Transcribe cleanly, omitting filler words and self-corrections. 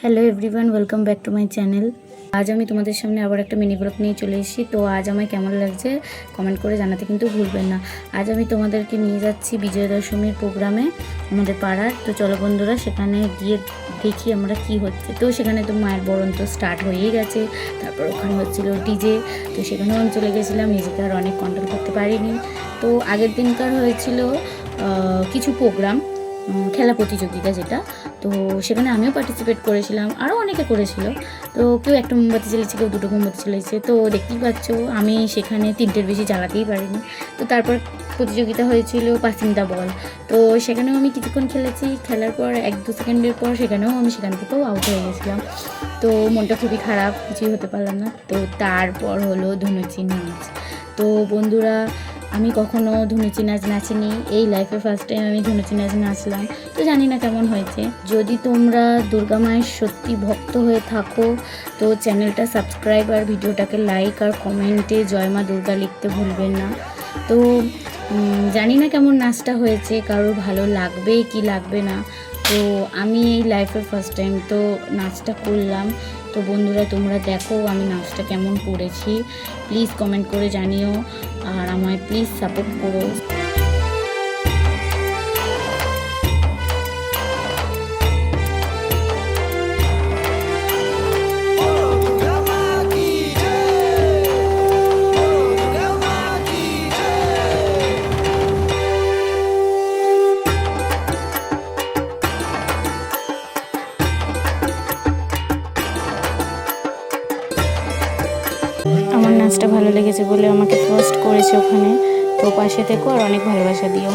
Hello everyone, welcome back to my channel. আজ আমি তোমাদের সামনে আবার একটা মিনি ব্লগ নিয়ে চলে এসেছি। তো আজ আমায় কেমন লাগছে কমেন্ট করে জানাতে কিন্তু ভুলবেন না। আজ আমি তোমাদেরকে নিয়ে যাচ্ছি বিজয়া দশমীর প্রোগ্রামে আমাদের পাড়ার। তো চলো বন্ধুরা, সেখানে গিয়ে দেখি আমরা কি হচ্ছে। তো সেখানে তো মায়ের বরণ তো স্টার্ট হয়েই গেছে। তারপর ওখানে হচ্ছিল ডিজে, তো সেখানেও আমি চলে গেছিলাম। নিজেকে আর অনেক কন্ট্রোল করতে পারিনি। তো আগের দিনকার হয়েছিল কিছু প্রোগ্রাম, খেলা প্রতিযোগিতা যেটা, তো সেখানে আমিও পার্টিসিপেট করেছিলাম, আরও অনেকে করেছিল। তো কেউ একটা মোমবাতি জ্বেলেছে, কেউ দুটো মোমবাতি জ্বেলেছে। তো দেখতেই পাচ্ছ আমি সেখানে তিনটের বেশি জ্বালাতেই পারিনি। তো তারপর প্রতিযোগিতা হয়েছিল পাসিং দ্য বল। তো সেখানেও আমি কিছুক্ষণ খেলেছি। খেলার পর 1-2 সেকেন্ডের পর সেখান থেকেও আউট হয়ে গেছিলাম। তো মনটা খুবই খারাপ, কিছুই হতে পারলাম না। তো তারপর হলো ধুনুচি নাচ। তো বন্ধুরা, আমি কখনো ধুনুচি নাচ নাচিনি, এই লাইফে ফার্স্ট টাইম আমি ধুনুচি নাচ নাচলাম। তো জানি না কেমন হয়েছে। যদি তোমরা দুর্গা মায়ের সত্যি ভক্ত হয়ে থাকো তো চ্যানেলটা সাবস্ক্রাইব আর ভিডিওটাকে লাইক আর কমেন্টে জয় মা দুর্গা লিখতে ভুলবেন না। তো জানি না কেমন নাচটা হয়েছে, কারোর ভালো লাগবে কি লাগবে না। তো আমি এই লাইফের ফার্স্ট টাইম তো নাচটা করলাম। তো বন্ধুরা, তোমরা দেখো আমি নাচটা কেমন করেছি, প্লিজ কমেন্ট করে জানিও আর আমায় প্লিজ সাপোর্ট করো। আমার নাচটা ভালো লেগেছে বলে আমাকে ফার্স্ট করেছে ওখানে। তো পাশে থেকো আর অনেক ভালোবাসা দিও।